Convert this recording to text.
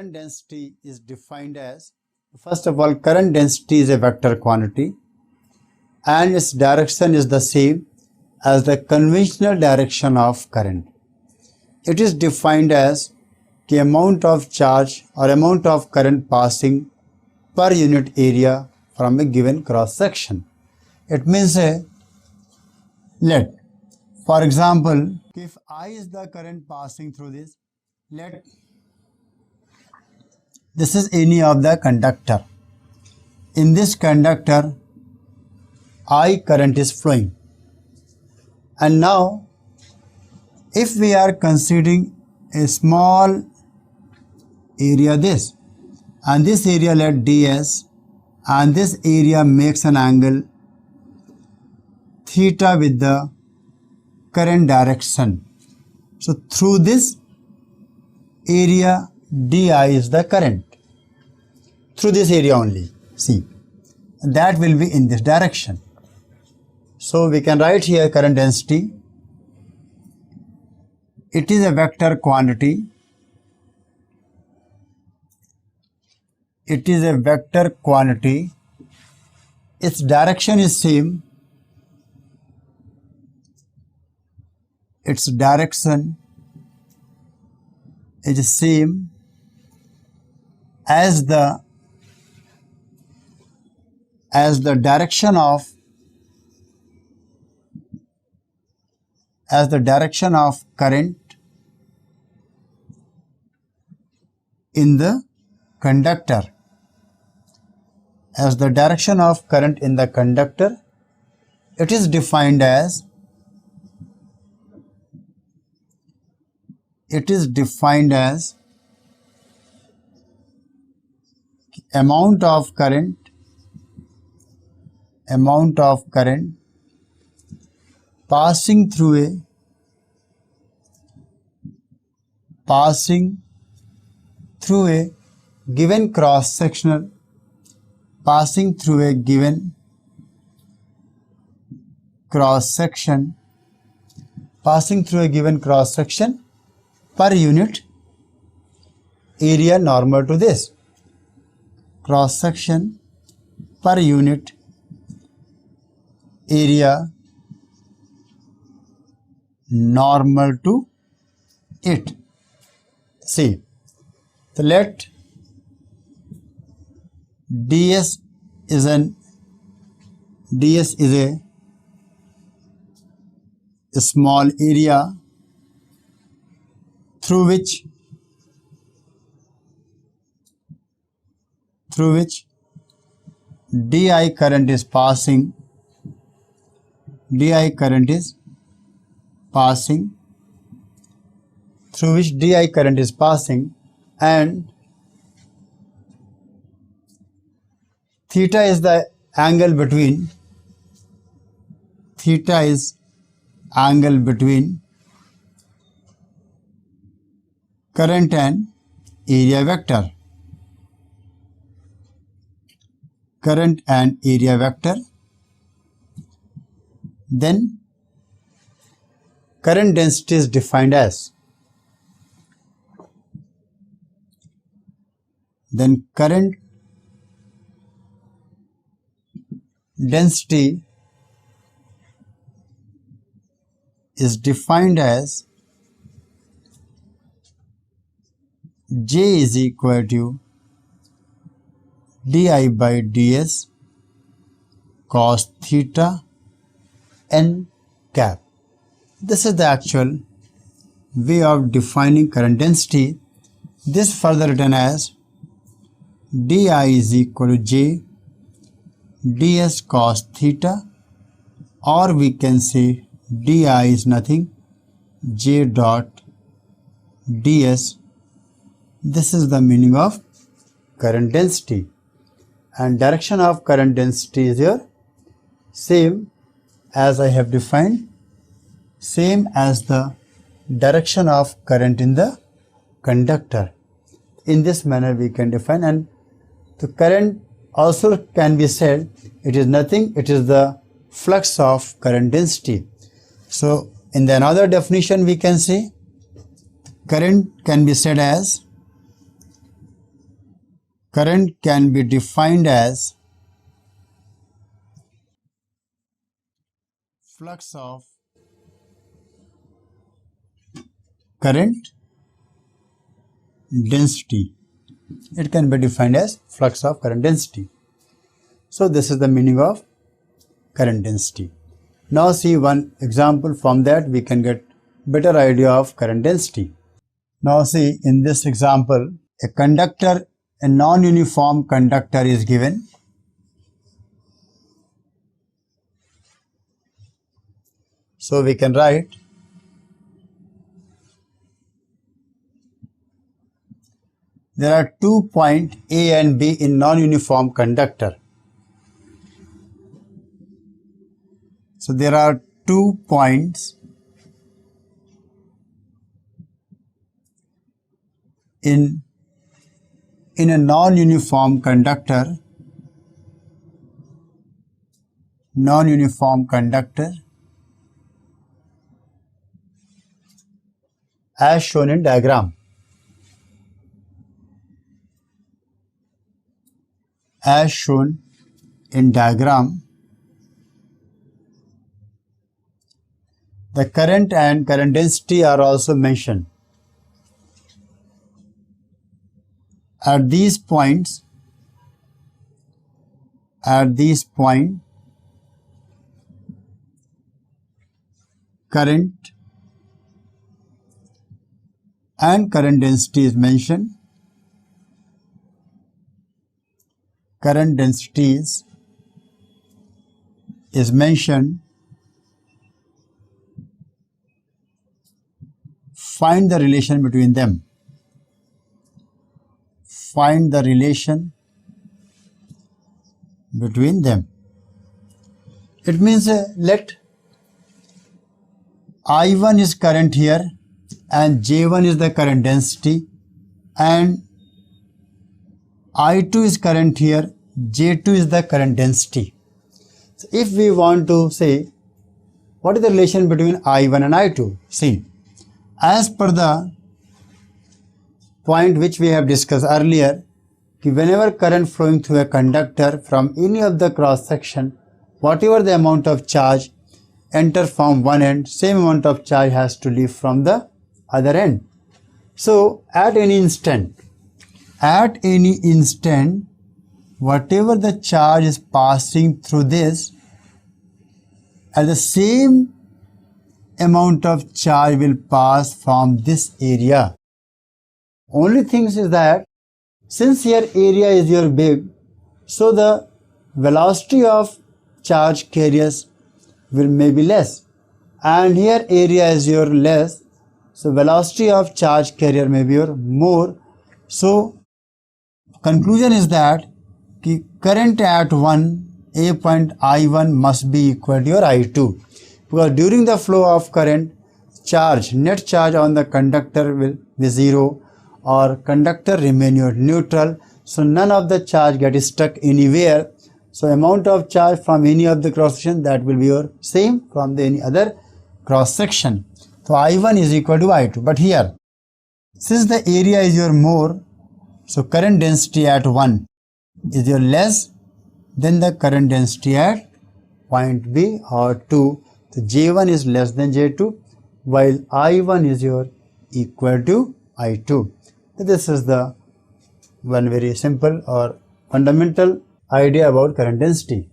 current density is defined as, first of all, current density is a vector quantity and its direction is the same as the conventional direction of current. It is defined as the amount of charge or amount of current passing per unit area from a given cross section. It means for example, if I is the current passing through this, this is any of the conductor. In this conductor, I current is flowing. And now, if we are considering a small area this, and this area let ds, and this area makes an angle theta with the current direction. So through this area di is the current. Through this area only. See, that will be in this direction. So we can write here current density. It is a vector quantity. It is a vector quantity. Its direction is same. Its direction is same as the direction of current in the conductor. As the direction of current in the conductor, it is defined as amount of current passing through a given cross section per unit area normal to this. Cross section per unit area normal to it. See, so let ds is a small area through which di current is passing. And theta is the angle between current and area vector. Then current density is defined as J is equal to di by ds cos theta n cap. This is the actual way of defining current density. This further written as di is equal to j ds cos theta, or we can say di is nothing j dot ds. This is the meaning of current density, and direction of current density is here same as I have defined, same as the direction of current in the conductor. In this manner we can define, and the current also can be said it is nothing, it is the flux of current density. So in the another definition we can say current can be said as current can be defined as flux of current density. It can be defined as flux of current density. So this is the meaning of current density. Now see one example, from that we can get better idea of current density. Now see, in this example, a conductor, a non-uniform conductor is given. So we can write there are 2 points A and B in non-uniform conductor. So there are 2 points in a non-uniform conductor, as shown in diagram. As shown in diagram, the current and current density are also mentioned. At these points, current and current density is mentioned. Current densities is mentioned. Find the relation between them. Find the relation between them. It means let I1 is current here and J1 is the current density, and I2 is current here, J2 is the current density. So if we want to say what is the relation between I1 and I2, see, as per the point which we have discussed earlier, whenever current flowing through a conductor from any of the cross section, whatever the amount of charge enter from one end, same amount of charge has to leave from the other end. So at any instant, whatever the charge is passing through this, at the same amount of charge will pass from this area. Only thing is that since here area is your big, so the velocity of charge carriers will may be less, and here area is your less, so velocity of charge carrier may be your more. So conclusion is that current at A point I1 must be equal to your I2, because during the flow of current, charge, net charge on the conductor will be 0, or conductor remain your neutral, so none of the charge get stuck anywhere. So amount of charge from any of the cross section, that will be your same from the any other cross section. So I1 is equal to I2. But here, since the area is your more, so current density at 1 is your less than the current density at point B or 2. So J1 is less than J2, while I1 is your equal to I2. So this is the one very simple or fundamental idea about current density.